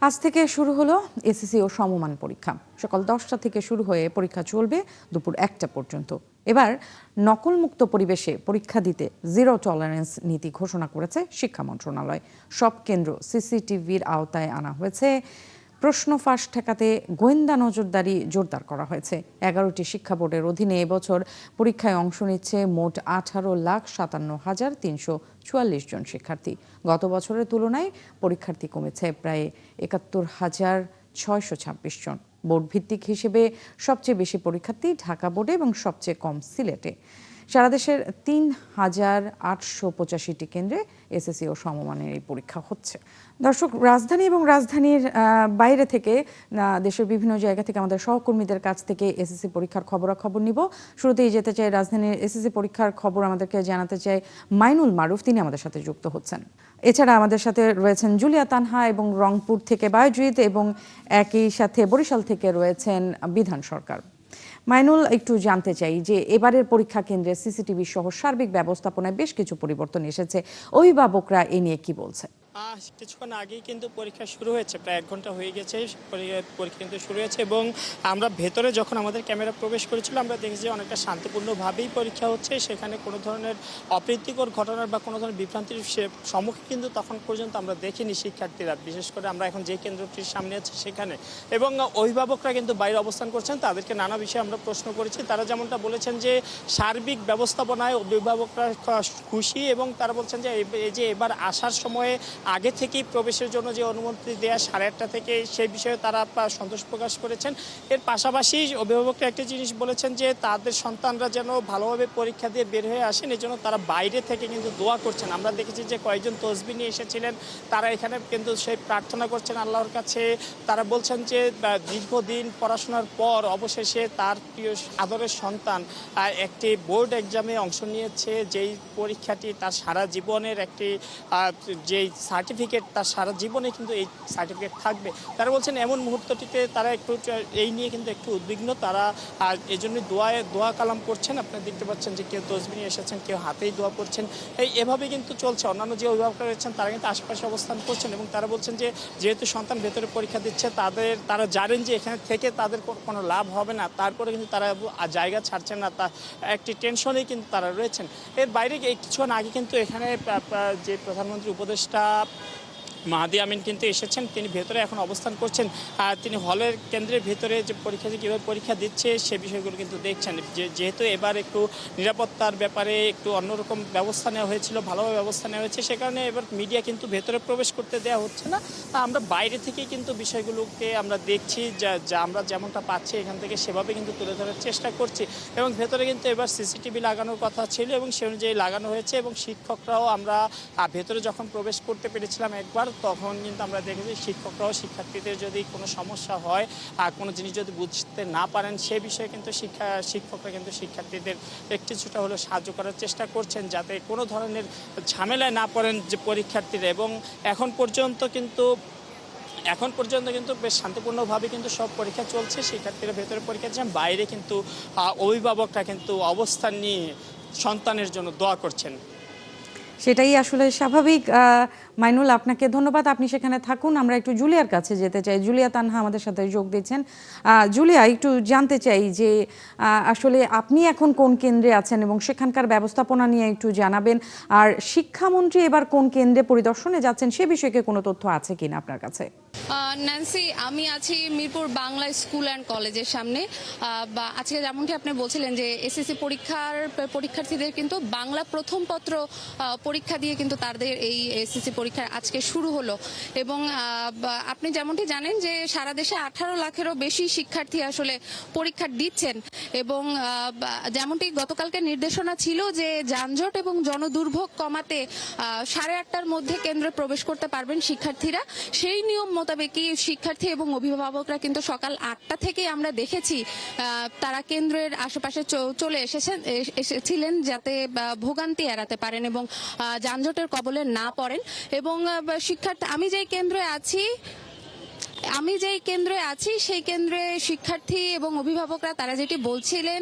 আজ থেকে শুরু হলো এসএসসি ও সমমান পরীক্ষা। সকাল 10টা থেকে শুরু হয়ে পরীক্ষা চলবে দুপুর 1টা পর্যন্ত। এবার নকলমুক্ত পরিবেশে পরীক্ষা দিতে জিরো টলারেন্স নীতি ঘোষণা করেছে শিক্ষা মন্ত্রণালয়। সব কেন্দ্র সিসিটিভির আওতায় আনা হয়েছে। প্রশ্ন ফাঁস ঠেকাতে গোয়েন্দা নজরদারি জোরদার করা হয়েছে। 11টি শিক্ষা বোর্ডের অধীনে এবছর পরীক্ষায় অংশ নিচ্ছে মোট 18,57,344 জন শিক্ষার্থী। গত বছরের তুলনায় পরীক্ষার্থী কমেছে প্রায় 71,626 জন। বোর্ড ভিত্তিক হিসেবে সবচেয়ে বেশি পরীক্ষার্থী ঢাকা বোর্ডে এবং সবচেয়ে কম সিলেটে। সারা দেশের 3,885টি কেন্দ্রে এসএসসি ও সমমানের এই পরীক্ষা হচ্ছে। দর্শক, রাজধানী এবং রাজধানীর বাইরে থেকে দেশের বিভিন্ন জায়গা থেকে আমাদের সহকর্মীদের কাছ থেকে এসএসসি পরীক্ষার খবরাখবর নিব। শুরুতেই যেতে চাই রাজধানীর এসএসসি পরীক্ষার খবর আমাদেরকে জানাতে চাই মাইনুল মারুফ, তিনি আমাদের সাথে যুক্ত হচ্ছেন। এছাড়া আমাদের সাথে রয়েছেন জুলিয়া তানহা এবং রংপুর থেকে বায়জিৎ, এবং একই সাথে বরিশাল থেকে রয়েছেন বিধান সরকার। মাইনুল, একটু জানতে চাই যে এবারের পরীক্ষা কেন্দ্রে সিসিটিভি সহ সার্বিক ব্যবস্থাপনায় বেশ কিছু পরিবর্তন এসেছে, অভিভাবকরা এ নিয়ে কি বলছে? কিছুক্ষণ আগেই কিন্তু পরীক্ষা শুরু হয়েছে, প্রায় 1 ঘন্টা হয়ে গেছে পরীক্ষা কিন্তু শুরু হয়েছে, এবং আমরা ভেতরে যখন আমাদের ক্যামেরা প্রবেশ করেছিল আমরা দেখেছি অনেকটা শান্তিপূর্ণভাবেই পরীক্ষা হচ্ছে। সেখানে কোনো ধরনের অপ্রীতিকর ঘটনার বা কোনো ধরনের বিভ্রান্তির সম্মুখীন কিন্তু তখন পর্যন্ত আমরা দেখিনি শিক্ষার্থীরা, বিশেষ করে আমরা এখন যে কেন্দ্রটির সামনে আছি সেখানে। এবং অভিভাবকরা কিন্তু বাইরে অবস্থান করছেন, তাদেরকে নানা বিষয়ে আমরা প্রশ্ন করেছি। তারা যেমনটা বলেছেন যে সার্বিক ব্যবস্থাপনায় অভিভাবকরা খুশি, এবং তারা বলছেন যে এই যে এবার আসার সময়ে আগে থেকেই প্রবেশের জন্য যে অনুমতি দেওয়া 8:30 থেকে, সেই বিষয়ে তারা সন্তোষ প্রকাশ করেছেন। এর পাশাপাশি অভিভাবকরা একটা জিনিস বলেছেন যে তাদের সন্তানরা যেন ভালোভাবে পরীক্ষা দিয়ে বের হয়ে আসেন, এই জন্য তারা বাইরে থেকে কিন্তু দোয়া করছেন। আমরা দেখেছি যে কয়েকজন তসবিহ নিয়ে এসেছিলেন, তারা এখানে কিন্তু সেই প্রার্থনা করছেন আল্লাহর কাছে। তারা বলছেন যে দীর্ঘদিন পড়াশোনার পর অবশেষে তার প্রিয় আদরের সন্তান একটি বোর্ড এক্সামে অংশ নিয়েছে, যেই পরীক্ষাটি তার সারা জীবনের একটি যেই সার্টিফিকেট, তার সারা জীবনে কিন্তু এই সার্টিফিকেট থাকবে। তারা বলছেন এমন মুহূর্তটিতে তারা একটু এই নিয়ে কিন্তু একটু উদ্বিগ্ন। তারা এই জন্য দোয়া কালাম করছেন। আপনারা দেখতে পাচ্ছেন যে কেউ তসবিহ নিয়ে এসেছেন, কেউ হাতেই দোয়া করছেন। এভাবে কিন্তু চলছে। অন্যান্য যে অভিভাবকরা রয়েছেন তারা কিন্তু আশেপাশে অবস্থান করছেন, এবং তারা বলছেন যে যেহেতু সন্তান ভেতরে পরীক্ষা দিচ্ছে, তারা জানেন যে এখানে থেকে তাদের কোনো লাভ হবে না, তারপরে কিন্তু তারা জায়গা ছাড়ছেন না, তা একটি টেনশনেই কিন্তু তারা রয়েছেন। এর বাইরে কিছুক্ষণ আগে কিন্তু এখানে যে প্রধানমন্ত্রী উপদেষ্টা মাহাদি আমিন কিন্তু এসেছেন, তিনি ভেতরে এখন অবস্থান করছেন। তিনি হলের কেন্দ্রের ভেতরে যে পরীক্ষার্থী কীভাবে পরীক্ষা দিচ্ছে সে বিষয়গুলো কিন্তু দেখছেন। যেহেতু এবার একটু নিরাপত্তার ব্যাপারে একটু অন্যরকম ব্যবস্থা নেওয়া হয়েছিল, ভালোভাবে ব্যবস্থা নেওয়া হয়েছে, সে কারণে এবার মিডিয়া কিন্তু ভেতরে প্রবেশ করতে দেওয়া হচ্ছে না। আমরা বাইরে থেকেই কিন্তু বিষয়গুলোকে আমরা দেখছি, যা আমরা যেমনটা পাচ্ছি এখান থেকে সেভাবে কিন্তু তুলে ধরার চেষ্টা করছি। এবং ভেতরে কিন্তু এবার সিসিটিভি লাগানোর কথা ছিল, এবং সে অনুযায়ী লাগানো হয়েছে। এবং শিক্ষকরাও, আমরা ভেতরে যখন প্রবেশ করতে পেরেছিলাম একবার, তখন কিন্তু আমরা দেখেছি শিক্ষকরাও শিক্ষার্থীদের যদি কোনো সমস্যা হয় আর কোনো জিনিস যদি বুঝতে না পারেন, সে বিষয়ে কিন্তু শিক্ষকরা কিন্তু শিক্ষার্থীদের কিছুটা হলেও সাহায্য করার চেষ্টা করছেন, যাতে কোনো ধরনের ঝামেলায় না পড়েন যে পরীক্ষার্থীরা। এবং এখন পর্যন্ত কিন্তু বেশ শান্তিপূর্ণভাবে কিন্তু সব পরীক্ষা চলছে। শিক্ষার্থীরা ভেতরে পরীক্ষা দিচ্ছেন, বাইরে কিন্তু অভিভাবকরা কিন্তু অবস্থান নিয়ে সন্তানের জন্য দোয়া করছেন। সেটাই আসলে স্বাভাবিক। মাইনুল, আপনাকে ধন্যবাদ, আপনি সেখানে থাকুন। আমরা একটু জুলিয়ার কাছে যেতে চাই। জুলিয়া তানহা আমাদের সাথে যোগ দিচ্ছেন। জুলিয়া, একটু জানতে চাই যে আসলে আপনি এখন কোন কেন্দ্রে আছেন এবং সেখানকার ব্যবস্থাপনা নিয়ে একটু জানাবেন। আর শিক্ষামন্ত্রী এবার কোন কেন্দ্রে পরিদর্শনে যাচ্ছেন সে বিষয়ে কোনো তথ্য আছে কিনা আপনার কাছে? ন্যান্সি, আমি আছি মিরপুর বাংলা স্কুল অ্যান্ড কলেজের সামনে। আজকে যেমনটি আপনি বলছিলেন যে এসএসসি পরীক্ষার্থীদের কিন্তু বাংলা প্রথম পত্র পরীক্ষা দিয়ে কিন্তু তাদের এই এসএসসি পরীক্ষা আজকে শুরু হলো। এবং আপনি যেমনটি জানেন যে সারা দেশে 18 লাখেরও বেশি শিক্ষার্থী আসলে পরীক্ষা দিচ্ছেন। এবং যেমনটি গতকালকে নির্দেশনা ছিল যে যানজট এবং জনদুর্ভোগ কমাতে 8:30টার মধ্যে কেন্দ্রে প্রবেশ করতে পারবেন শিক্ষার্থীরা। সেই নিয়ম মোতাবেকই শিক্ষার্থী এবং অভিভাবকরা কিন্তু সকাল 8টা থেকেই আমরা দেখেছি তারা কেন্দ্রের আশেপাশে চলে এসেছিলেন, যাতে ভোগান্তি এড়াতে পারেন এবং যানজটের কবলে না পড়েন। এবং আমি যে কেন্দ্রে আছি আমি যেই কেন্দ্রে আছি সেই কেন্দ্রে শিক্ষার্থী এবং অভিভাবকরা তারা যেটি বলছিলেন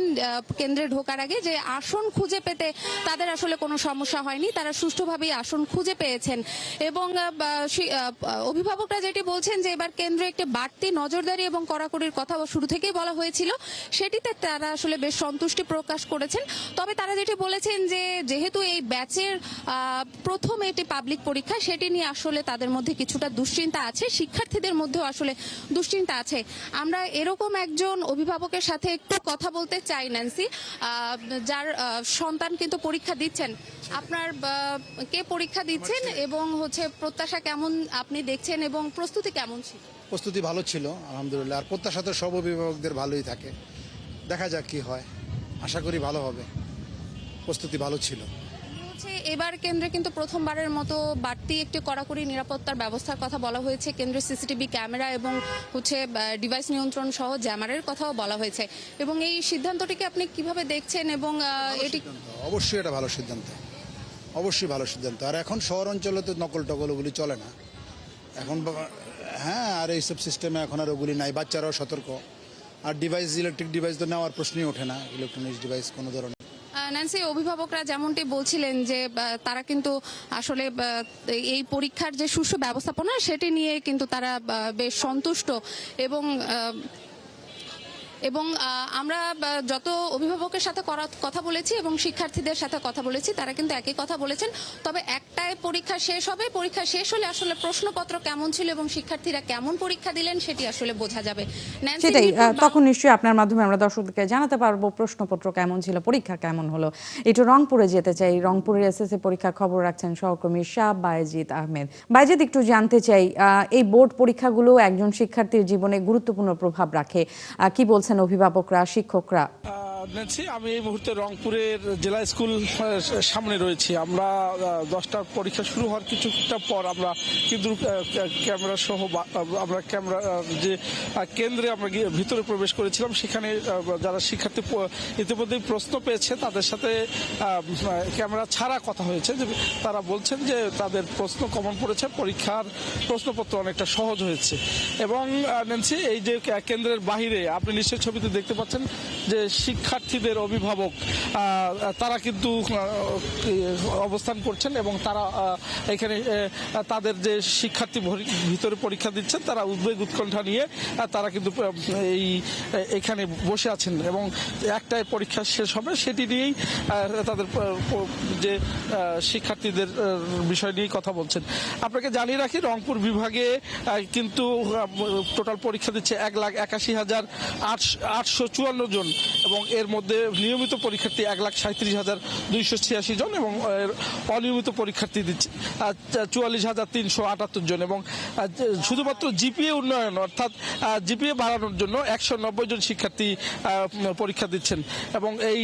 কেন্দ্রে ঢোকার আগে, যে আসন খুঁজে পেতে তাদের আসলে কোনো সমস্যা হয়নি, তারা সুষ্ঠুভাবেই আসন খুঁজে পেয়েছেন। এবং অভিভাবকরা যেটি বলছেন যে এবার কেন্দ্রে একটি বাড়তি নজরদারি এবং কড়াকড়ির কথা শুরু থেকেই বলা হয়েছিল, সেটিতে তারা আসলে বেশ সন্তুষ্টি প্রকাশ করেছেন। তবে তারা যেটি বলেছেন যে যেহেতু এই ব্যাচের প্রথম এটি পাবলিক পরীক্ষা, সেটি নিয়ে আসলে তাদের মধ্যে কিছুটা দুশ্চিন্তা আছে, শিক্ষার্থীদের মধ্যেও আসলে দুশ্চিন্তা আছে। আমরা এরকম একজন অভিভাবকের সাথে একটু কথা বলতে চাই, ন্যান্সি, যার সন্তান কিন্তু পরীক্ষা দিচ্ছেন। আপনার কে পরীক্ষা দিচ্ছেন এবং প্রত্যাশা কেমন আপনি দেখছেন এবং প্রস্তুতি কেমন ছিল? প্রস্তুতি ভালো ছিল আলহামদুলিল্লাহ, আর প্রত্যাশা তো সব অভিভাবকদের ভালোই থাকে। দেখা যাক কি হয়, আশা করি ভালো হবে। প্রস্তুতি ভালো ছিল। এবার কেন্দ্রে কিন্তু প্রথমবারের মতো বাড়তি একটি কড়াকড়ি নিরাপত্তার ব্যবস্থার কথা বলা হয়েছে। কেন্দ্রে সিসিটিভি ক্যামেরা এবং ডিভাইস নিয়ন্ত্রণ সহ জ্যামারের কথাও বলা হয়েছে। এবং এই সিদ্ধান্তটিকে আপনি কিভাবে দেখছেন? এবং এটি অবশ্যই এটা ভালো সিদ্ধান্ত, অবশ্যই ভালো সিদ্ধান্ত। আর এখন শহর অঞ্চলে তো নকল টকল ওগুলি চলে না এখন। হ্যাঁ, আর এইসব সিস্টেমে এখন আর ওগুলি নাই, বাচ্চারাও সতর্ক। আর ডিভাইস, ইলেকট্রিক ডিভাইস তো নেওয়ার প্রশ্নই ওঠে না, ইলেকট্রনিক্স ডিভাইস কোনো ধরনের। ন্যান্সি, অভিভাবকরা যেমনটি বলছিলেন যে তারা কিন্তু আসলে এই পরীক্ষার যে সুষ্ঠু ব্যবস্থাপনা সেটি নিয়ে কিন্তু তারা বেশ সন্তুষ্ট। এবং আমরা যত অভিভাবকের সাথে কথা বলেছি এবং শিক্ষার্থীদের সাথে কথা বলেছি, তারা কিন্তু একই কথা বলেছেন। তবে একটাই পরীক্ষা শেষ হবে, পরীক্ষা শেষ হলে আসলে প্রশ্নপত্র কেমন ছিল এবং শিক্ষার্থীরা কেমন পরীক্ষা দিলেন সেটি আসলে বোঝা যাবে। সেটাই, তখন নিশ্চয়ই আপনার মাধ্যমে আমরা দর্শকদেরকে জানাতে পারবো প্রশ্নপত্র কেমন ছিল, পরীক্ষা কেমন হলো। একটু রংপুরে যেতে চাই। রংপুরের এসএসসি পরীক্ষার খবর রাখছেন সহকর্মী শাহ বায়েজিদ আহমেদ। বায়েজিদ, একটু জানতে চাই, এই বোর্ড পরীক্ষাগুলো একজন শিক্ষার্থীর জীবনে গুরুত্বপূর্ণ প্রভাব রাখে, কি বলছেন অভিভাবকরা, শিক্ষকরা? নেন্সি, আমি এই মুহূর্তে রংপুরের জেলা স্কুল সামনে রয়েছি। আমরা 10টার পরীক্ষা শুরু হওয়ার কিছুটা পর আমরা কিন্তু ক্যামেরা সহ আমরা যে কেন্দ্রে আমরা গিয়ে ভিতরে প্রবেশ করেছিলাম, সেখানে যারা শিক্ষার্থী ইতিমধ্যেই প্রশ্ন পেয়েছে তাদের সাথে ক্যামেরা ছাড়া কথা হয়েছে। যে তারা বলছেন যে তাদের প্রশ্ন কমন পড়েছে, পরীক্ষার প্রশ্নপত্র অনেকটা সহজ হয়েছে। এবং নেন্সি, এই যে কেন্দ্রের বাহিরে আপনি নিশ্চয়ই ছবিতে দেখতে পাচ্ছেন যে শিক্ষার্থীদের অভিভাবক তারা কিন্তু অবস্থান করছেন এবং তারা এখানে তাদের যে শিক্ষার্থী ভিতরে পরীক্ষা দিচ্ছেন তারা উদ্বেগ উৎকণ্ঠা নিয়ে তারা কিন্তু এখানে বসে আছেন এবং একটাই পরীক্ষা শেষ হবে সেটি নিয়েই তাদের যে শিক্ষার্থীদের বিষয় নিয়েই কথা বলছেন। আপনাকে জানিয়ে রাখি, রংপুর বিভাগে কিন্তু টোটাল পরীক্ষা দিচ্ছে 1,81,854 জন এবং এর মধ্যে নিয়মিত পরীক্ষার্থী 1,37,286 জন এবং অনিয়মিত পরীক্ষার্থী দিচ্ছে 44,378 জন। এবং শুধুমাত্র জিপিএ উন্নয়ন অর্থাৎ জিপিএ বাড়ানোর জন্য 190 জন শিক্ষার্থী পরীক্ষা দিচ্ছেন। এবং এই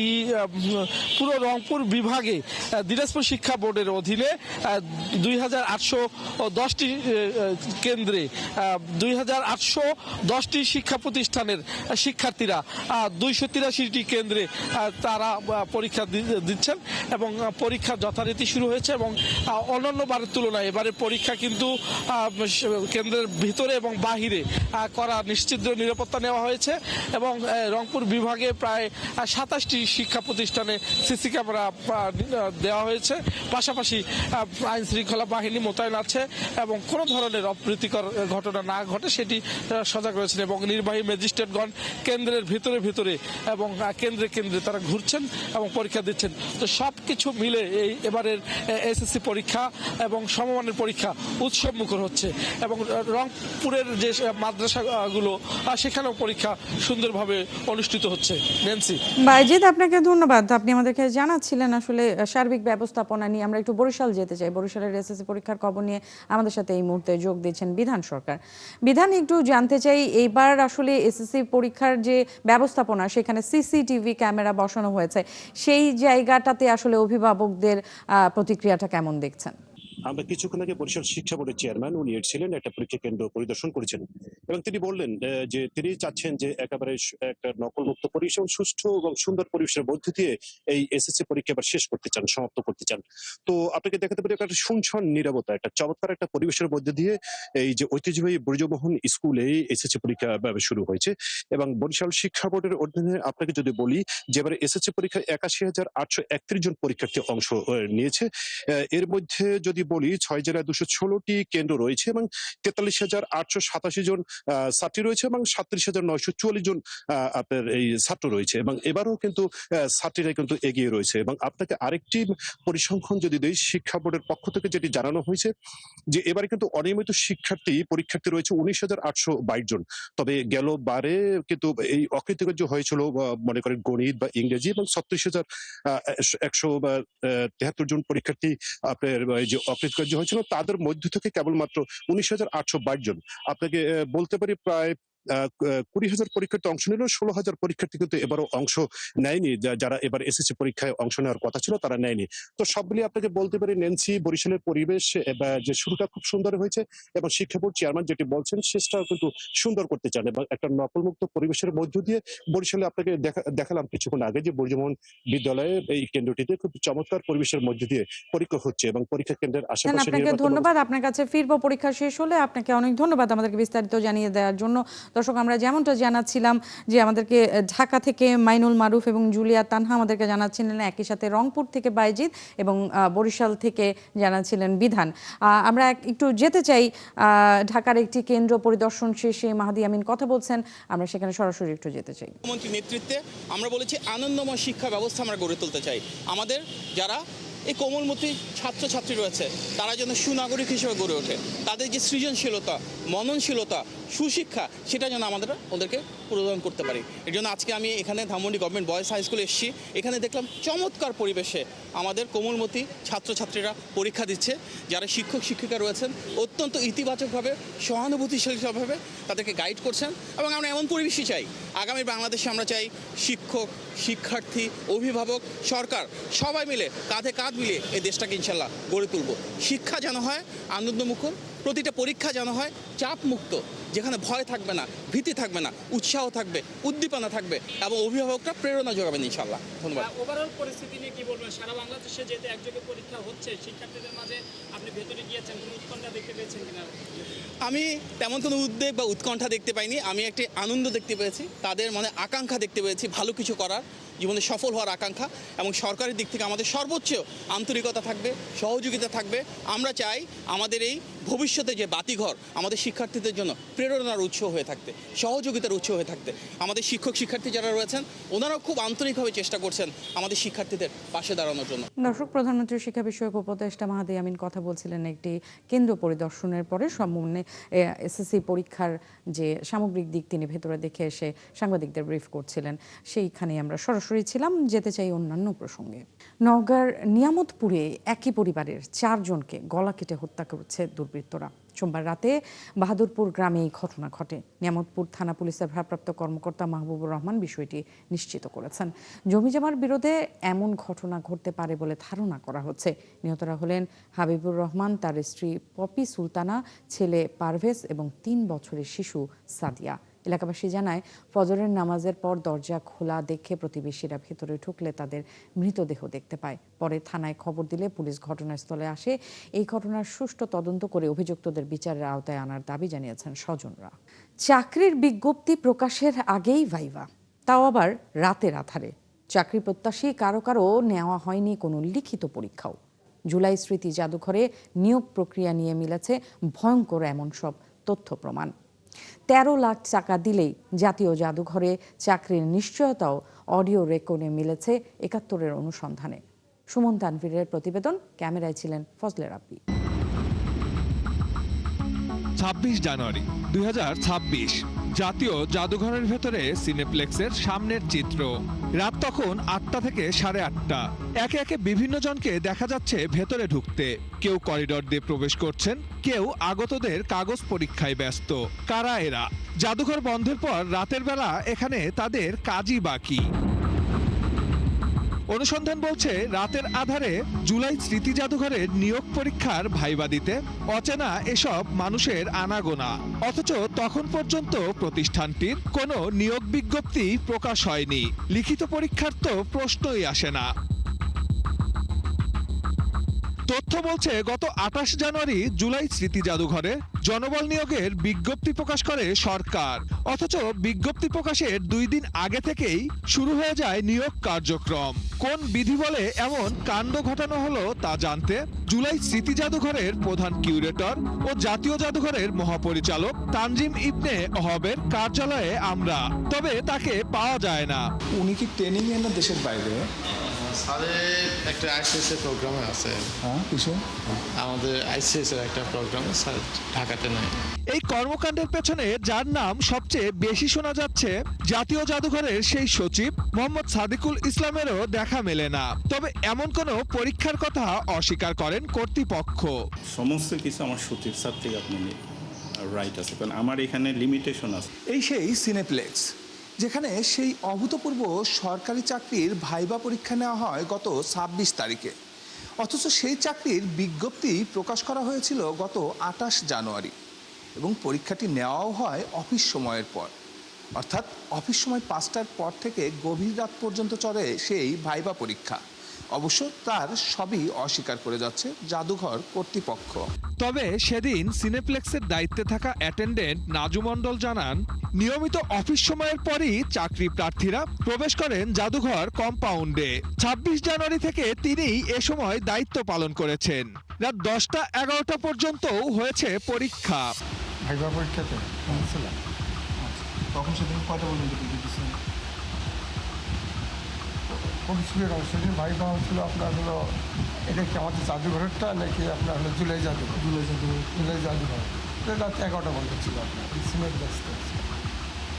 পুরো রংপুর বিভাগে দিনাজপুর শিক্ষা বোর্ডের অধীনে 2,810টি কেন্দ্রে 2,810টি শিক্ষা প্রতিষ্ঠানের শিক্ষার্থীরা 283টি কেন্দ্রে তারা পরীক্ষা দিচ্ছেন এবং পরীক্ষা যথারীতি শুরু হয়েছে। এবং অন্যান্য বারের তুলনায় এবারে পরীক্ষা কিন্তু কেন্দ্রের ভিতরে এবং বাহিরে করা নিশ্চিত নিরাপত্তা নেওয়া হয়েছে এবং রংপুর বিভাগে প্রায় 27টি শিক্ষা প্রতিষ্ঠানে সিসি ক্যামেরা দেওয়া হয়েছে। পাশাপাশি আইন শৃঙ্খলা বাহিনী মোতায়েন আছে এবং কোনো ধরনের অপ্রীতিকর ঘটনা না ঘটে সেটি সজাগ রয়েছেন। এবং নির্বাহী ম্যাজিস্ট্রেটগণ কেন্দ্রের ভিতরে এবং কেন্দ্রে কেন্দ্রে তারা ঘুরছেন এবং পরীক্ষা দিচ্ছেন। তো সব কিছু মিলে এই এবারের এসএসসি পরীক্ষা এবং সমমানের পরীক্ষা উৎসব মুখর হচ্ছে এবং রংপুরের যে মাদ্রাসাগুলো সেখানেও পরীক্ষা সুন্দরভাবে অনুষ্ঠিত হচ্ছে। নেন্সি, বায়েজিদ, আপনাকে ধন্যবাদ। আপনি আমাদেরকে জানাচ্ছিলেন আসলে সার্বিক ব্যবস্থাপনা নিয়ে। আমরা একটু বরিশাল যেতে চাই। বরিশালের এসএসসি পরীক্ষার খবর নিয়ে আমাদের সাথে এই মুহূর্তে যোগ দিচ্ছেন বিধান সরকার। বিধান, একটু জানতে চাই, এইবার আসলে এসএসসি পরীক্ষার যে ব্যবস্থাপনা সেখানে সিসিটিভি ক্যামেরা বসানো হয়েছে, সেই জায়গাটাতে আসলে অভিভাবকদের প্রতিক্রিয়াটা কেমন দেখছেন? আমরা কিছুক্ষণ আগে বরিশাল শিক্ষা বোর্ডের চেয়ারম্যান উনি এসেছিলেন, একটা পরীক্ষা কেন্দ্র পরিদর্শন করেছেন এবং তিনি বললেন যে তিনি চাচ্ছেন যে একেবারে একটা নকলমুক্ত পরিবেশ এবং সুষ্ঠু এবং সুন্দর পরিবেশের মধ্য দিয়ে এই এসএসসি পরীক্ষা এবার শেষ করতে চান, সমাপ্ত করতে চান। তো আপনাকে দেখাতে পারি একটা শুনশান নীরবতা, একটা চমৎকার একটা পরিবেশের মধ্যে দিয়ে এই যে ঐতিহ্যবাহী ব্রজমোহন স্কুলে এসএসসি পরীক্ষা শুরু হয়েছে এবং বরিশাল শিক্ষা বোর্ডের অধীনে আপনাকে যদি বলি যে এবারে এসএসসি পরীক্ষায় ৮১,৮৩১ জন পরীক্ষার্থী অংশ নিয়েছে। এর মধ্যে যদি বলি ৬ জেলায় ২১৬টি কেন্দ্র রয়েছে এবং ৪৩,৮৮৭ জন ছাত্রী রয়েছে এবং ৩৭,৯৪৪ জন আপনার এই ছাত্র রয়েছে এবং এবারও কিন্তু ছাত্রীরা কিন্তু এগিয়ে রয়েছে। এবং আপনাকে আরেকটি পরিসংখ্যান যদি দেই, শিক্ষা বোর্ডের পক্ষ থেকে যেটি জানানো হয়েছে যে এবারে কিন্তু অনিয়মিত পরীক্ষার্থী রয়েছে ১৯,৮২২ জন। তবে গেল বারে কিন্তু এই অকৃতকার্য হয়েছিল মনে করেন গণিত বা ইংরেজি এবং ৩৬,১৭৩ জন পরীক্ষার্থী আপনার এই যে অকৃতকার্য হয়েছিল, তাদের মধ্য থেকে কেবলমাত্র ১৯,৮২২ জন। আপনাকে বলতে পারি প্রায় ২০,০০০ পরীক্ষার্থী অংশ নিল, ১৬,০০০ পরীক্ষার্থী কিন্তু এবারও অংশ নেয়নি, যারা এবার এসএসসি পরীক্ষায় অংশ নেওয়ার কথা ছিল তারা নেয়নি। তো সব মিলিয়ে আপনাকে বলতে পারি নেন্সি বরিশালের পরিবেশ যে শুরুটা খুব সুন্দর হয়েছে এবং শিক্ষা বোর্ড চেয়ারম্যান যেটি বলছেন শেষটাও কিন্তু সুন্দর করতে চান এবং একটা নকলমুক্ত পরিবেশের মধ্য দিয়ে বরিশালে আপনাকে দেখালাম কিছুক্ষণ আগে যে ব্রজমোহন বিদ্যালয়ের এই কেন্দ্রটিতে খুব চমৎকার পরিবেশের মধ্য দিয়ে পরীক্ষা হচ্ছে এবং পরীক্ষা কেন্দ্রের আশেপাশে আপনাকে ধন্যবাদ। আপনার কাছে ফিরবো পরীক্ষা শেষ হলে। আপনাকে অনেক ধন্যবাদ আমাদেরকে বিস্তারিত জানিয়ে দেওয়ার জন্য। দর্শক, আমরা যেমনটা জানাচ্ছিলাম যে আমাদেরকে ঢাকা থেকে মাইনুল মারুফ এবং জুলিয়া তানহা আমাদেরকে জানাচ্ছিলেন, একই সাথে রংপুর থেকে বাইজিদ এবং বরিশাল থেকে জানাচ্ছিলেন বিধান। আমরা একটু যেতে চাই ঢাকার একটি কেন্দ্র পরিদর্শন শেষে মাহাদি আমিন কথা বলছেন, আমরা সেখানে সরাসরি একটু যেতে চাই। মুখ্যমন্ত্রীর নেতৃত্বে আমরা বলেছি আনন্দময় শিক্ষা ব্যবস্থা আমরা গড়ে তুলতে চাই। আমাদের যারা এই কোমলমতি ছাত্রছাত্রী রয়েছে তারা যেন সুনাগরিক হিসেবে গড়ে ওঠে, তাদের যে সৃজনশীলতা, মননশীলতা, সুশিক্ষা সেটা যেন আমরা ওদেরকে প্রদান করতে পারি। এর জন্য আজকে আমি এখানে ধানমন্ডি গভর্নমেন্ট বয়েজ হাই স্কুলে এসেছি। এখানে দেখলাম চমৎকার পরিবেশে আমাদের কোমলমতি ছাত্রছাত্রীরা পরীক্ষা দিচ্ছে। যারা শিক্ষক শিক্ষিকা রয়েছেন অত্যন্ত ইতিবাচকভাবে, সহানুভূতিশীলভাবে তাদেরকে গাইড করছেন এবং আমরা এমন পরিবেশই চাই। আগামী বাংলাদেশে আমরা চাই শিক্ষক, শিক্ষার্থী, অভিভাবক, সরকার সবাই মিলে কাঁধে কাঁধ মিলিয়ে এই দেশটাকে ইনশাল্লাহ গড়ে তুলব। শিক্ষা যেন হয় আনন্দমুখর, প্রতিটা পরীক্ষা যেন হয় চাপ মুক্ত, যেখানে ভয় থাকবে না, ভীতি থাকবে না, উৎসাহ থাকবে, উদ্দীপনা থাকবে এবং অভিভাবকরা প্রেরণা যোগাবেন ইনশাল্লাহ। ধন্যবাদ। ওভারঅল পরিস্থিতি নিয়ে কি বলবেন? সারা বাংলাদেশে যেহেতু একযোগে পরীক্ষা হচ্ছে, শিক্ষার্থীদের মাঝে আপনি ভেতরে গিয়েছেন, কোনো উৎকণ্ঠা দেখতে পেয়েছেন কিনা? আমি তেমন কোনো উদ্বেগ বা উৎকণ্ঠা দেখতে পাইনি। আমি একটি আনন্দ দেখতে পেয়েছি, তাদের মনে আকাঙ্ক্ষা দেখতে পেয়েছি, ভালো কিছু করার, জীবনে সফল হওয়ার আকাঙ্ক্ষা। এবং সরকারের দিক থেকে আমাদের সর্বোচ্চ আন্তরিকতা থাকবে, সহযোগিতা থাকবে। আমরা চাই আমাদের এই ভবিষ্যতে যে বাতিঘর আমাদের শিক্ষার্থীদের জন্য প্রেরণার উৎস হয়ে থাকতে, সহযোগিতার উৎস হয়ে থাকতে। আমাদের শিক্ষক শিক্ষার্থী যারা রয়েছেন ওনারাও খুব আন্তরিকভাবে চেষ্টা করছেন আমাদের শিক্ষার্থীদের পাশে দাঁড়ানোর জন্য। দর্শক, প্রধানমন্ত্রীর শিক্ষা বিষয়ক উপদেষ্টা মাহাদি আমিন কথা বলছিলেন একটি কেন্দ্র পরিদর্শনের পরে। সম্পূর্ণ এসএসসি পরীক্ষার যে সামগ্রিক দিক তিনি ভেতরে দেখে এসে সাংবাদিকদের ব্রিফ করছিলেন, সেইখানে আমরা সরাসরি ছিলাম। যেতে চাই অন্যান্য প্রসঙ্গে। নওগাঁর নিয়ামতপুরে একই পরিবারের 4 জনকে গলা কেটে হত্যা করছে দুর্বৃত্তরা। সোমবার রাতে বাহাদুরপুর গ্রামে এই ঘটনা ঘটে। নিয়ামতপুর থানা পুলিশের ভারপ্রাপ্ত কর্মকর্তা মাহবুবুর রহমান বিষয়টি নিশ্চিত করেছেন। জমিজমার বিরোধে এমন ঘটনা ঘটতে পারে বলে ধারণা করা হচ্ছে। নিহতরা হলেন হাবিবুর রহমান, তার স্ত্রী পপি সুলতানা, ছেলে পারভেজ এবং 3 বছরের শিশু সাদিয়া। এলাকাবাসী জানায়, ফজরের নামাজের পর দরজা খোলা দেখে প্রতিবেশীরা ভেতরে ঢুকলে তাদের মৃতদেহ দেখতে পায়। পরে থানায় খবর দিলে পুলিশ ঘটনাস্থলে আসে। এই ঘটনার সুষ্ঠু তদন্ত করে অভিযুক্তদের বিচারের আওতায় আনার দাবি জানিয়েছেন স্বজনরা। চাকরির বিজ্ঞপ্তি প্রকাশের আগেই ভাইভা, তাও আবার রাতের আধারে। চাকরি প্রত্যাশী কারো কারো নেওয়া হয়নি কোনো লিখিত পরীক্ষাও। জুলাই স্মৃতি জাদুঘরে নিয়োগ প্রক্রিয়া নিয়ে মিলেছে ভয়ঙ্কর এমন সব তথ্য প্রমাণ। 13 লাখ টাকা দিলেই জাতীয় জাদুঘরে চাকরির নিশ্চয়তাও অডিও রেকর্ডে মিলেছে ৭১-এর অনুসন্ধানে। সুমন তানভীরের প্রতিবেদন, ক্যামেরায় ছিলেন ফজলে রাব্বি। ২৬ জানুয়ারি ২০২৬, জাতীয় জাদুঘরের ভেতরে সিনেপ্লেক্সের সামনের চিত্র। রাত তখন 8টা থেকে 8:30। একে একে বিভিন্ন জনকে দেখা যাচ্ছে ভেতরে ঢুকতে। কেউ করিডর দিয়ে প্রবেশ করছেন, কেউ আগতদের কাগজ পরীক্ষায় ব্যস্ত। কারা এরা? জাদুঘর বন্ধের পর রাতের বেলা এখানে তাদের কাজই বাকি। অনুসন্ধান বলছে রাতের আধারে জুলাই স্মৃতি জাদুঘরের নিয়োগ পরীক্ষার ভাইবা দিতে অচেনা এসব মানুষের আনাগোনা, অথচ তখন পর্যন্ত প্রতিষ্ঠানটির কোনো নিয়োগ বিজ্ঞপ্তি প্রকাশ হয়নি। লিখিত পরীক্ষার তো প্রশ্নই আসে না। তথ্য বলছে গত ২৮ জানুয়ারি জুলাই স্মৃতি জাদুঘরে জনবল নিয়োগের বিজ্ঞপ্তি প্রকাশ করে সরকার, অথচ বিজ্ঞপ্তি প্রকাশের ২ দিন আগে থেকেই শুরু হয়ে যায় নিয়োগ কার্যক্রম। কোন বিধি বলে এমন কাণ্ড ঘটানো হলো তা জানতে জুলাই স্মৃতি জাদুঘরের প্রধান কিউরেটর ও জাতীয় জাদুঘরের মহাপরিচালক তানজিম ইবনে ওহাবের কার্যালয়ে আমরা, তবে তাকে পাওয়া যায় না। উনি কি ট্রেনিং এ না দেশের বাইরে? স্যারের একটা আইসিএস এর প্রোগ্রামে আছে। হ্যাঁ, কিসে? আমাদের আইসিএস এর একটা প্রোগ্রামে স্যার ঢাকাতে নাই। এই কর্মকাণ্ডের পেছনে যার নাম সবচেয়ে বেশি শোনা যাচ্ছে জাতীয় জাদুঘরের সেই সচিব মোহাম্মদ সাদিকুল ইসলামেরও দেখা মেলে না। তবে এমন কোনো পরীক্ষার কথা অস্বীকার করেন কর্তৃপক্ষ। সমস্ত কিছু আমার সচিব স্যার থেকে আপনি রাইট আছে, কারণ আমার এখানে লিমিটেশন আছে। এই সেই সিনেপ্লেক্স, যেখানে সেই অভূতপূর্ব সরকারি চাকরির ভাইবা পরীক্ষা নেওয়া হয় গত ২৬ তারিখে, অথচ সেই চাকরির বিজ্ঞপ্তি প্রকাশ করা হয়েছিল গত ২৮ জানুয়ারি এবং পরীক্ষাটি নেওয়াও হয় অফিস সময়ের পর, অর্থাৎ অফিস সময় ৫টার পর থেকে গভীর রাত পর্যন্ত চলে সেই ভাইবা পরীক্ষা। অবশ্য তার সবই অস্বীকার করে যাচ্ছে জাদুঘর কর্তৃপক্ষ। তবে সেদিন সিনেপ্লেক্সের দায়িত্বে থাকা অ্যাটেন্ডেন্ট নাজু মণ্ডল জানান, নিয়মিত অফিস সময়ের পরই চাকরি প্রার্থীরা প্রবেশ করেন জাদুঘর কম্পাউন্ডে। ২৬ জানুয়ারি থেকে তিনি এ সময় দায়িত্ব পালন করেছেন। রাত ১০টা-১১টা পর্যন্তও হয়েছে পরীক্ষা। ভাইবা পরীক্ষাতে তখন সেদিন কয়টা পর্যন্ত দিয়েছেন? সেদিন ভাইবা হচ্ছিল আপনার হলো, এটা কি আমাদের জাদুঘরেরটা নাকি আপনার হলো জুলাই জাদুঘর? জুলাই জাদুঘর রাত ১১টা পর্যন্ত ছিল আপনার সিনেপ্লেক্সে।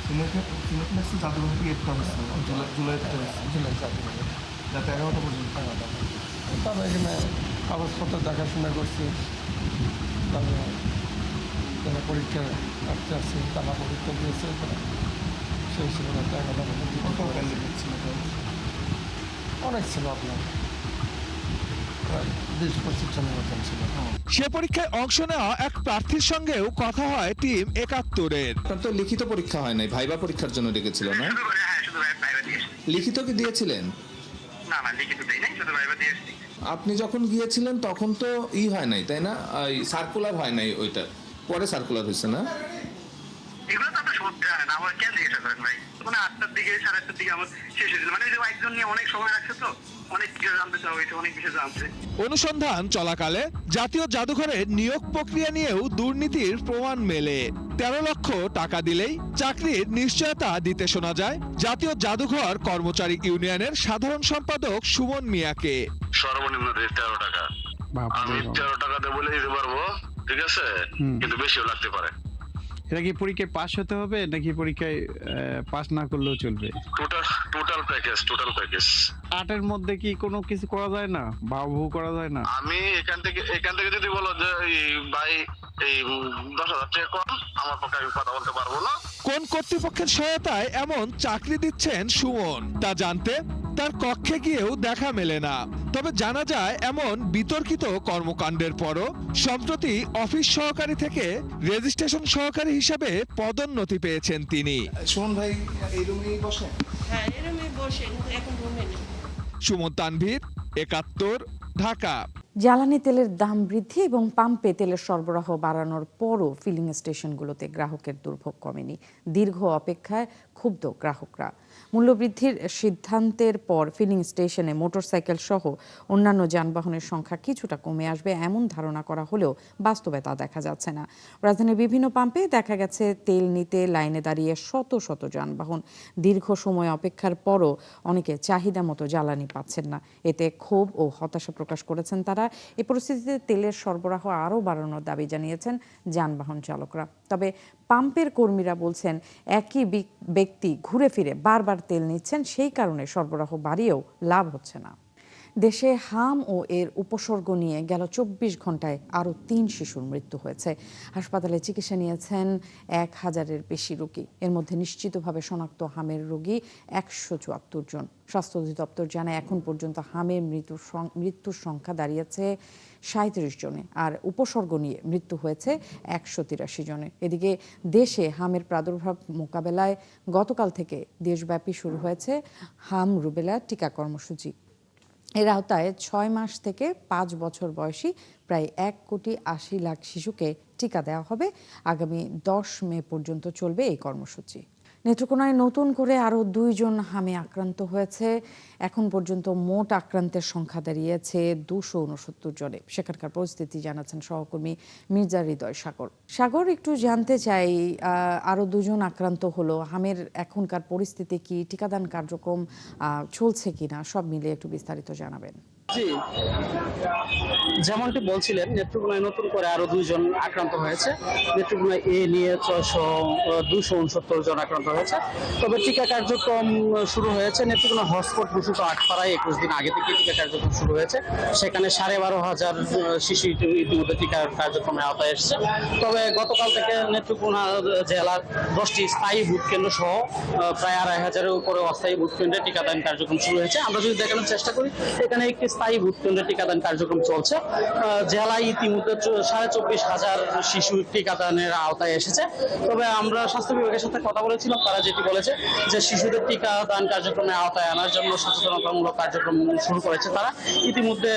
সিনেপ্লেক্সে জাদুঘর গেটটা হচ্ছে জুলাই জাদুঘর রাত ১১টা পর্যন্ত। তারপর এখানে কাগজপত্র দেখাশোনা করছি, তারপরে যারা পরীক্ষা আসতে আসছে তারা পরীক্ষা দিয়েছে, সেই হিসেবে রাত ১১টা পর্যন্ত। অনেক ছিল আপনার, প্রায় ২০-২৫ জনের মতন ছিল। সে পরীক্ষায় অংশ নেওয়া এক প্রার্থীর সঙ্গেও কথা হয় টিম ৭১-এর। আপনার তো লিখিত পরীক্ষা হয় নাই, ভাইবা পরীক্ষার জন্য ডেকেছিল না? লিখিত কি দিয়েছিলেন? না, লিখিত দেই নাই, শুধু ভাইবা দিয়েছি। আপনি যখন গিয়েছিলেন তখন তো হয় নাই, তাই না? সার্কুলার হয় নাই, ওইটা পরে সার্কুলার হয়েছে না? এগুলো তো আপনি সব জানেন, আমার কেন জিজ্ঞাসা করেন ভাই? মানে ৮টার দিকে ৮:৩০ দিকে আমার শেষ হয়েছিল, মানে একজন নিয়ে অনেক সময় লাগছে, তো অনেক কিছু জানতে চাওয়া হয়েছে, অনেক কিছু জানছে। অনুসন্ধান চলাকালে জাতীয় জাদুঘরের নিয়োগ প্রক্রিয়া নিয়েও দুর্নীতির প্রমাণ মেলে। ১৩ লক্ষ টাকা দিলেই চাকরির নিশ্চয়তা দিতে শোনা যায় জাতীয় জাদুঘর কর্মচারী ইউনিয়নের সাধারণ সম্পাদক সুমন মিয়াকে। সর্বনিম্ন ১৩ টাকা, আমি ১৩ টাকাতে বলে দিতে পারবো, ঠিক আছে, কিন্তু বেশিও লাগতে পারে। এটা কি পরীক্ষায় পাস হতে হবে নাকি পরীক্ষায় পাস না করলেও চলবে? Total package. ৮-এর মধ্যে কি কোনো কিছু করা যায় না, বাবু করা যায় না? আমি এখান থেকে যদি বলো যে ভাই এই ১০,০০০ টাকা কম, আমার পক্ষে আমি কথা বলতে পারবো না। কোন কর্তৃপক্ষের সহায়তায় এমন চাকরি দিচ্ছেন সুমন তা জানতে তার কক্ষে গিয়েও দেখা মেলে না। তবে জানা যায় এমন বিতর্কিত কর্মকাণ্ডের পরও সম্প্রতি অফিস সহকারী থেকে রেজিস্ট্রেশন সহকারী হিসেবে পদোন্নতি পেয়েছেন তিনি। সুমন ভাই এই রুমেই বসেন? হ্যাঁ, এই রুমেই বসেন, এখন রুমে নেই। সুমন তানভীর, ৭১, ঢাকা। জ্বালানি তেলের দাম বৃদ্ধি এবং পাম্পে তেলের সরবরাহ বাড়ানোর পরও ফিলিং স্টেশনগুলোতে গ্রাহকের দুর্ভোগ কমেনি। দীর্ঘ অপেক্ষায় ক্ষুব্ধ গ্রাহকরা। মূল্যবৃদ্ধির সিদ্ধান্তের পর ফিলিং স্টেশনে মোটরসাইকেল সহ অন্যান্য যানবাহনের সংখ্যা কিছুটা কমে আসবে এমন ধারণা করা হলেও বাস্তবে তা দেখা যাচ্ছে না। রাজধানীর বিভিন্ন পাম্পে দেখা গেছে তেল নিতে লাইনে দাঁড়িয়ে শত শত যানবাহন। দীর্ঘ সময় অপেক্ষার পরও অনেকে চাহিদা মতো জ্বালানি পাচ্ছেন না। এতে ক্ষোভ ও হতাশা প্রকাশ করেছেন তারা। এই পরিস্থিতিতে তেলের সরবরাহ আরও বাড়ানোর দাবি জানিয়েছেন যানবাহন চালকরা। তবে পাম্পের কর্মীরা বলছেন একই ব্যক্তি ঘুরে ফিরে বারবার তেল নিচ্ছেন, সেই কারণে সরবরাহ বাড়িয়েও লাভ হচ্ছে না। দেশে হাম ও এর উপসর্গ নিয়ে গেল ২৪ ঘন্টায় আরও ৩ শিশুর মৃত্যু হয়েছে। হাসপাতালে চিকিৎসা নিয়েছেন ১,০০০-এর বেশি রোগী। এর মধ্যে নিশ্চিতভাবে শনাক্ত হামের রোগী ১৭৪ জন। স্বাস্থ্য অধিদপ্তর জানায় এখন পর্যন্ত হামের মৃত্যুর সংখ্যা দাঁড়িয়েছে ৩৭ জনে, আর উপসর্গ নিয়ে মৃত্যু হয়েছে ১৮৩ জনের। এদিকে দেশে হামের প্রাদুর্ভাব মোকাবেলায় গতকাল থেকে দেশব্যাপী শুরু হয়েছে হাম রুবেলা টিকা কর্মসূচি। এর আওতায় ৬ মাস থেকে ৫ বছর বয়সী প্রায় ১,৮০,০০,০০০ শিশুকে টিকা দেওয়া হবে। আগামী ১০ মে পর্যন্ত চলবে এই কর্মসূচি। নেত্রকোনায় নতুন করে আরও ২ জন হামে আক্রান্ত হয়েছে। এখন পর্যন্ত মোট আক্রান্তের সংখ্যা দাঁড়িয়েছে ২৬৯ জনে। সেখানকার পরিস্থিতি জানাচ্ছেন সহকর্মী মির্জা হৃদয় সাগর। সাগর, একটু জানতে চাই, আরও ২ জন আক্রান্ত হলো, হামের এখনকার পরিস্থিতি কি, টিকাদান কার্যক্রম চলছে কিনা, সব মিলিয়ে একটু বিস্তারিত জানাবেন। জি, যেমনটি বলছিলেন, নেত্রকোনায় নতুন করে আরো ২ জন আক্রান্ত হয়েছে। নেত্রকোনায় এ নিয়ে ২৬৯ জন আক্রান্ত হয়েছে। তবে টিকা কার্যক্রম শুরু হয়েছে নেত্রকোনা হটস্পট ঘোষিত আটপাড়ায় ২১ দিন আগে থেকে টিকা কার্যক্রম শুরু হয়েছে। সেখানে ১২,৫০০ শিশু ইতিমধ্যে টিকা কার্যক্রমের আওতায় এসেছে। তবে গতকাল থেকে নেত্রকোনা জেলার ১০টি স্থায়ী ভোট কেন্দ্র সহ প্রায় ২,৫০০-এর উপরে অস্থায়ী ভোট কেন্দ্রে টিকাদান কার্যক্রম শুরু হয়েছে। আমরা যদি দেখানোর চেষ্টা করি, এখানে একটি স্থায়ী ভোট কেন্দ্রে টিকাদান কার্যক্রম চলছে। জেলায় ইতিমধ্যে ২৪,৫০০ শিশু টিকাদানের আওতায় এসেছে। তবে আমরা স্বাস্থ্য বিভাগের সাথে কথা বলেছিলাম, তারা যেটি বলেছে যে শিশুদের টিকাদান কার্যক্রমে আওতায় আনার জন্য সচেতনতামূলক কার্যক্রম শুরু করেছে তারা। ইতিমধ্যে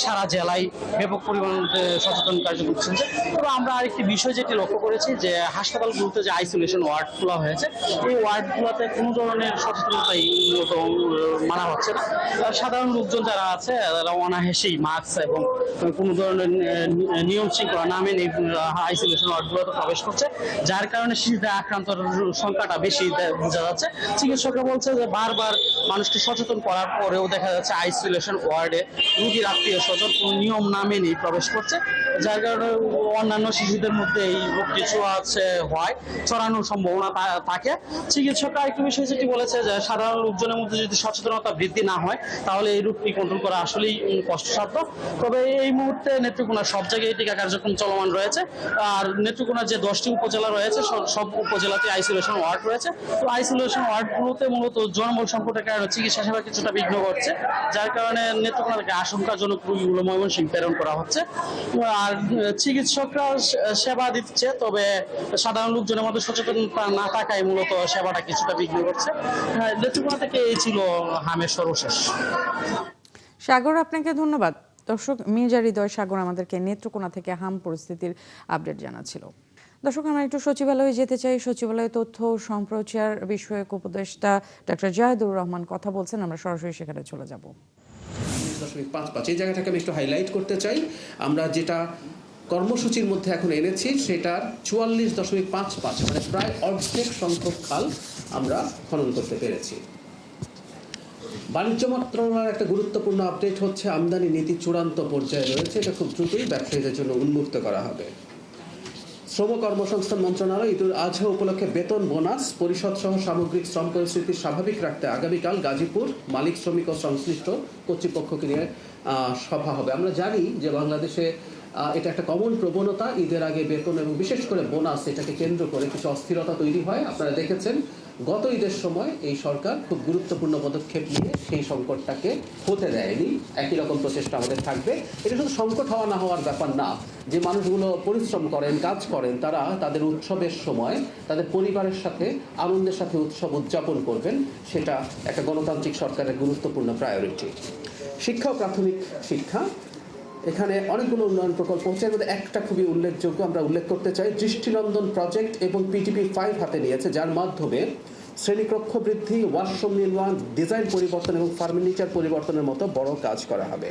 সারা জেলায় ব্যাপক পরিমাণে সচেতন কার্যক্রম চলছে। তবে আমরা আরেকটি বিষয় যেটি লক্ষ্য করেছি, যে হাসপাতালগুলোতে যে আইসোলেশন ওয়ার্ড খোলা হয়েছে, এই ওয়ার্ডগুলোতে কোনো ধরনের সচেতনতাই মানা হচ্ছে না। সাধারণ লোকজন যারা আছে তারা অনায়াসেই মাস্ক এবং কোনো ধরনের নিয়ম শৃঙ্খলা না মেনে আইসোলেশন ওয়ার্ডগুলোতে প্রবেশ করছে, যার কারণে শিশুদের আক্রান্তর সংখ্যাটা বেশি বোঝা যাচ্ছে। চিকিৎসকরা বলছে যে বারবার মানুষকে সচেতন করার পরেও দেখা যাচ্ছে আইসোলেশন ওয়ার্ডে রোগীর আত্মীয় স্বজন কোনো নিয়ম না মেনেই প্রবেশ করছে, যার কারণে অন্যান্য শিশুদের মধ্যে এই রোগটি ছড়ানোর সম্ভাবনা থাকে। চিকিৎসকরা একটি বিষয় যেটি বলেছে যে সাধারণ লোকজনের মধ্যে যদি সচেতনতা বৃদ্ধি না হয় তাহলে এই রোগটি কন্ট্রোল করা আসলেই কষ্টসাধ্য। তবে এই মুহূর্তে নেত্রকোনার সব জায়গায় টিকা কার্যক্রম চলমান রয়েছে। আর নেত্রকোনার যে 10টি উপজেলা রয়েছে, সব উপজেলাতে আইসোলেশন ওয়ার্ড রয়েছে। তো আইসোলেশন ওয়ার্ডগুলোতে মূলত জনবল সংকটের কারণে চিকিৎসা সেবা কিছুটা বিঘ্ন ঘটছে, যার কারণে নেত্রকোনা থেকে আশঙ্কাজনক রোগীগুলো ময়মনসিংহ প্রেরণ করা হচ্ছে। আর চিকিৎসকরা সেবা দিচ্ছে, তবে সাধারণ লোকজনের মধ্যে সচেতনতা না থাকায় মূলত সেবাটা কিছুটা বিঘ্ন ঘটছে। নেত্রকোনা থেকে এই ছিল হামের সর্বশেষ। সাগর, আপনাকে ধন্যবাদ। দর্শক, মির্জা হৃদয় সাগর আমাদেরকে নেত্রকোনা থেকে হাম পরিস্থিতির আপডেট জানাচ্ছিল। দর্শক, আমরা একটু সচিবালয়ে যেতে চাই। সচিবালয়ে তথ্য সম্প্রচার বিষয়ক উপদেষ্টা ডক্টর জাহিদুর রহমান কথা বলছেন, আমরা সরাসরি সেখানে চলে যাব। ৫.৫ এই জায়গাটাকে আমি একটু হাইলাইট করতে চাই। আমরা যেটা কর্মসূচির মধ্যে এখন এনেছি সেটার ৪৪.৫৫ মানে প্রায় অর্ধেক সংখ্যক খাল আমরা খনন করতে পেরেছি। বাণিজ্য মন্ত্রণালয়ের একটা গুরুত্বপূর্ণ আপডেট হচ্ছে আমদানি নীতি চূড়ান্ত পর্যায়ে রয়েছে, এটা খুব দ্রুতই ব্যবসায়ীদের জন্য উন্মুক্ত করা হবে। শ্রম কর্মসংস্থান মন্ত্রণালয় ঈদুল আজহা উপলক্ষে বেতন, বোনাস পরিশোধ সহ সামগ্রিক শ্রম পরিস্থিতি স্বাভাবিক রাখতে আগামীকাল গাজীপুর মালিক শ্রমিক ও সংশ্লিষ্ট কর্তৃপক্ষকে নিয়ে সভা হবে। আমরা জানি যে বাংলাদেশে এটা একটা কমন প্রবণতা, ঈদের আগে বেতন এবং বিশেষ করে বোনাস এটাকে কেন্দ্র করে কিছু অস্থিরতা তৈরি হয়। আপনারা দেখেছেন গত ঈদের সময় এই সরকার খুব গুরুত্বপূর্ণ পদক্ষেপ নিয়ে সেই সংকটটাকে হতে দেয়নি। একই রকম প্রচেষ্টা আমাদের থাকবে। এটা শুধু সংকট হওয়া না হওয়ার ব্যাপার না, যে মানুষগুলো পরিশ্রম করেন, কাজ করেন, তারা তাদের উৎসবের সময় তাদের পরিবারের সাথে আনন্দের সাথে উৎসব উদযাপন করবেন, সেটা একটা গণতান্ত্রিক সরকারের গুরুত্বপূর্ণ প্রায়োরিটি। শিক্ষা ও প্রাথমিক শিক্ষা, এখানে অনেকগুলো উন্নয়ন প্রকল্প হচ্ছে, এর মধ্যে একটা খুবই উল্লেখযোগ্য আমরা উল্লেখ করতে চাই। দৃষ্টিনন্দন প্রজেক্ট এবং PTP 5 হাতে নিয়েছে, যার মাধ্যমে শ্রেণীকক্ষ বৃদ্ধি, ওয়াশরুম নির্মাণ, ডিজাইন পরিবর্তন এবং ফার্নিচার পরিবর্তনের মতো বড় কাজ করা হবে।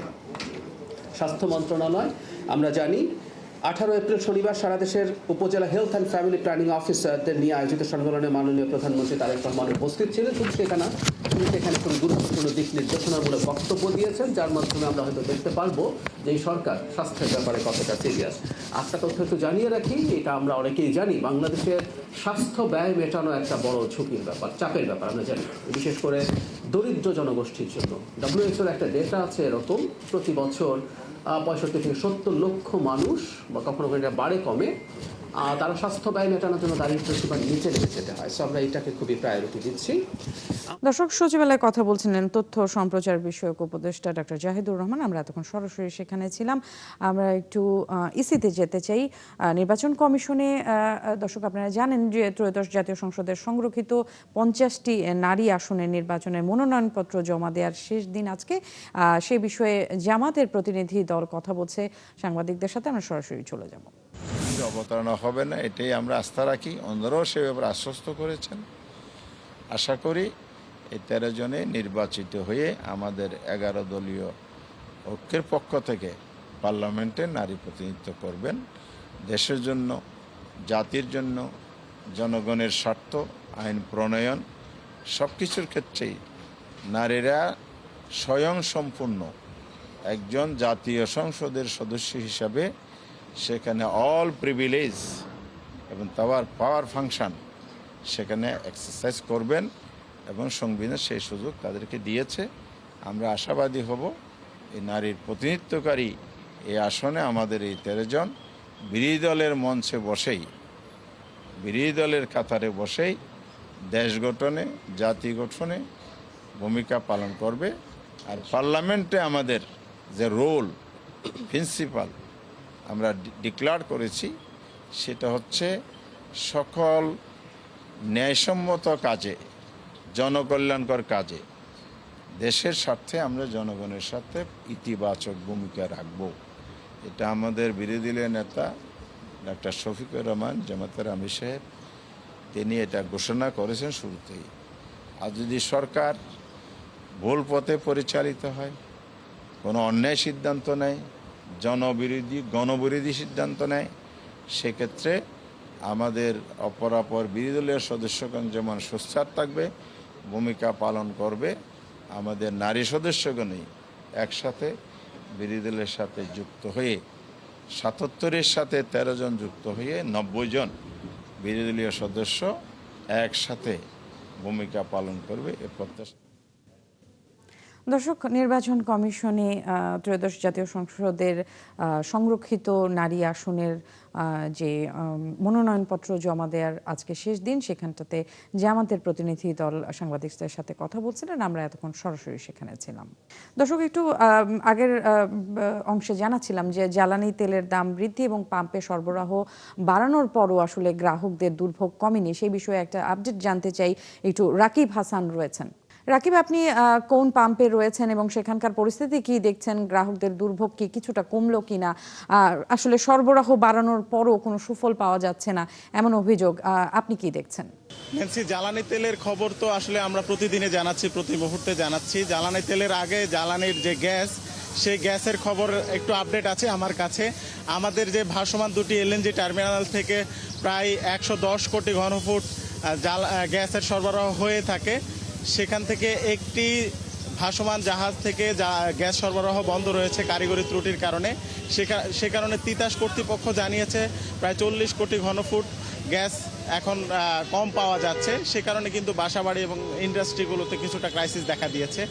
স্বাস্থ্য মন্ত্রণালয়, আমরা জানি 18 এপ্রিল শনিবার সারা দেশের উপজেলা হেলথ অ্যান্ড ফ্যামিলি প্ল্যানিং অফিসারদের নিয়ে আয়োজিত সম্মেলনে মাননীয় প্রধানমন্ত্রী তারেক রহমান উপস্থিত ছিলেন। তিনি সেখানে খুব গুরুত্বপূর্ণ দিক নির্দেশনামূলক বক্তব্য দিয়েছেন, যার মাধ্যমে আমরা হয়তো দেখতে পারবো যে এই সরকার স্বাস্থ্যের ব্যাপারে কতটা সিরিয়াস। একটা তথ্য একটু জানিয়ে রাখি, এটা আমরা অনেকেই জানি, বাংলাদেশের স্বাস্থ্য ব্যয় মেটানো একটা বড় ঝুঁকির ব্যাপার, চাপের ব্যাপার আমরা জানি। বিশেষ করে দরিদ্র জনগোষ্ঠীর জন্য। WHO একটা ডেটা আছে এরকম, প্রতি বছর 65 থেকে 70 লক্ষ মানুষ বা কখনো কখনো এটা বাড়ে কমে তারা স্বাস্থ্য ব্যয় মেটানোর জন্য দারিদ্র সীমার নিচে নেমে যেতে হয়। সো আমরা এটাকে খুবই প্রায়োরিটি দিচ্ছি। দর্শক, সচিবালয়ে কথা বলছিলেন তথ্য সম্প্রচার বিষয়ক উপদেষ্টা ডক্টর জাহিদুর রহমান। আমরা এতক্ষণ সরাসরি সেখানে ছিলাম। আমরা একটু ইসিতে যেতে চাই। নির্বাচন কমিশনে দর্শক আপনারা জানেন যে ত্রয়োদশ জাতীয় সংসদের সংরক্ষিত 50টি নারী আসনের নির্বাচনের মনোনয়নপত্র জমা দেওয়ার শেষ দিন আজকে। সে বিষয়ে জামাতের প্রতিনিধি দল কথা বলছে সাংবাদিকদের সাথে। আমরা সরাসরি চলে যাব। অবতারণা হবে না, এটাই আমরা আস্থা রাখি। অন্যরাও সে ব্যাপারে আশ্বস্ত করেছেন। আশা করি এই 13 জনে নির্বাচিত হয়ে আমাদের 11 দলীয় ঐক্যের পক্ষ থেকে পার্লামেন্টে নারী প্রতিনিধিত্ব করবেন। দেশের জন্য, জাতির জন্য, জনগণের স্বার্থ, আইন প্রণয়ন সব কিছুর ক্ষেত্রেই নারীরা স্বয়ংসম্পূর্ণ একজন জাতীয় সংসদের সদস্য হিসাবে সেখানে অল প্রিভিলেজ এবং পাওয়ার ফাংশন সেখানে এক্সারসাইজ করবেন এবং সংবিধান সেই সুযোগ তাদেরকে দিয়েছে। আমরা আশাবাদী হব এই নারীর প্রতিনিধিত্বকারী এই আসনে আমাদের এই 13 জন বিরোধী দলের মঞ্চে বসেই, বিরোধী দলের কাতারে বসেই দেশ গঠনে, জাতি গঠনে ভূমিকা পালন করবে। আর পার্লামেন্টে আমাদের যে রোল প্রিন্সিপাল আমরা ডিক্লেয়ার করেছি সেটা হচ্ছে সকল ন্যায়সম্মত কাজে, জনকল্যাণকর কাজে, দেশের স্বার্থে আমরা জনগণের সাথে ইতিবাচক ভূমিকা রাখব। এটা আমাদের বিরোধী দলের নেতা ডক্টর শফিকুর রহমান জামাতের আমির সাহেব তিনি এটা ঘোষণা করেছেন শুরুতেই। আর যদি সরকার ভুল পথে পরিচালিত হয়, কোনো অন্যায় সিদ্ধান্ত নেয়, জনবিরোধী গণবিরোধী সিদ্ধান্ত নেয়, সেক্ষেত্রে আমাদের অপরাপর বিরোধী দলীয় সদস্যগণ যেমন সোচ্চার থাকবে, ভূমিকা পালন করবে, আমাদের নারী সদস্যগণই একসাথে বিরোধী দলের সাথে যুক্ত হয়ে 77-এর সাথে 13 জন যুক্ত হয়ে 90 জন বিরোধী দলীয় সদস্য একসাথে ভূমিকা পালন করবে এ প্রত্যাশা। দর্শক, নির্বাচন কমিশনে ত্রয়োদশ জাতীয় সংসদের সংরক্ষিত নারী আসনের যে মনোনয়নপত্র জমা দেওয়ার আজকে শেষ দিন, সেখানটাতে জামাতের প্রতিনিধি দল সাংবাদিকদের সাথে কথা বলছিলেন। আমরা এতক্ষণ সরাসরি সেখানে ছিলাম। দর্শক, একটু আগের অংশে জানাচ্ছিলাম যে জ্বালানি তেলের দাম বৃদ্ধি এবং পাম্পে সরবরাহ বাড়ানোর পরও আসলে গ্রাহকদের দুর্ভোগ কমেনি। সেই বিষয়ে একটা আপডেট জানতে চাই। একটু রাকিব হাসান রয়েছেন। রাকিব, আপনি কোন পাম্পে রয়েছেন এবং সেখানকার পরিস্থিতি কি দেখছেন? গ্রাহকদের দুর্ভোগ কি কিছুটা কমলো কিনা? আসলে সরবরাহ বাড়ানোর পরও কোনো সুফল পাওয়া যাচ্ছে না এমন অভিযোগ, আপনি কি দেখছেন? ন্যান্সি, জ্বালানি তেলের খবর তো আসলে আমরা প্রতিদিনে জানাচ্ছি, প্রতি মুহূর্তে জানাচ্ছি। জ্বালানি তেলের আগে জ্বালানির যে গ্যাস, সেই গ্যাসের খবর একটু আপডেট আছে আমার কাছে। আমাদের যে ভাসমান দুটি এলএনজি টার্মিনাল থেকে প্রায় 110 কোটি ঘনফুট গ্যাসের সরবরাহ হয়ে থাকে, সেখান থেকে একটি ভাসমান জাহাজ থেকে গ্যাস সরবরাহ বন্ধ রয়েছে কারিগরি ত্রুটির কারণে। সে কারণে তিতাস কর্তৃপক্ষ জানিয়েছে প্রায় 40 কোটি ঘনফুট গ্যাস এখন কম পাওয়া যাচ্ছে। সে কারণে কিন্তু বাসাবাড়ি এবং ইন্ডাস্ট্রিগুলোতে কিছুটা ক্রাইসিস দেখা দিয়েছে।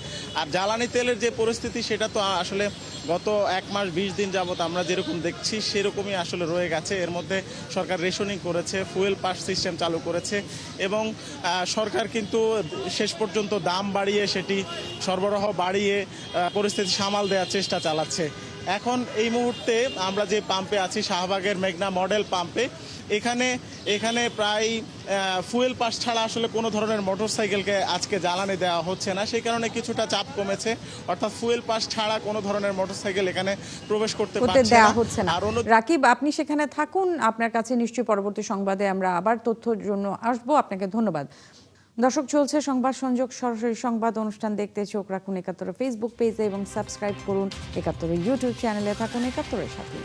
আর জ্বালানি তেলের যে পরিস্থিতি, সেটা তো আসলে গত 1 মাস 20 দিন যাবত আমরা যেরকম দেখছি সেরকমই আসলে রয়ে গেছে। এর মধ্যে সরকার রেশনিং করেছে, ফুয়েল পাস সিস্টেম চালু করেছে এবং সরকার কিন্তু শেষ পর্যন্ত দাম বাড়িয়ে, সেটি সরবরাহ বাড়িয়ে পরিস্থিতি সামাল দেওয়ার চেষ্টা চালাচ্ছে। এখন এই মুহূর্তে আমরা যে পাম্পে আছি, শাহবাগের মেঘনা মডেল পাম্পে, এখানে প্রায় ফুয়েল পাস ছাড়া আসলে কোনো ধরনের মোটরসাইকেলকে আজকে জ্বালানি দেওয়া হচ্ছে না। সেই কারণে কিছুটা চাপ কমেছে, অর্থাৎ ফুয়েল পাস ছাড়া কোনো ধরনের মোটরসাইকেল এখানে প্রবেশ করতে হচ্ছে না। রাকিব, আপনি সেখানে থাকুন, আপনার কাছে নিশ্চয়ই পরবর্তী সংবাদে আমরা আবার তথ্যের জন্য আসবো। আপনাকে ধন্যবাদ। দর্শক, চলছে সংবাদ সংযোগ, সরাসরি সংবাদ অনুষ্ঠান দেখতে চোখ রাখুন ৭১ ফেসবুক পেজে এবং সাবস্ক্রাইব করুন ৭১ ইউটিউব চ্যানেলে। থাকুন ৭১-এর সাথে।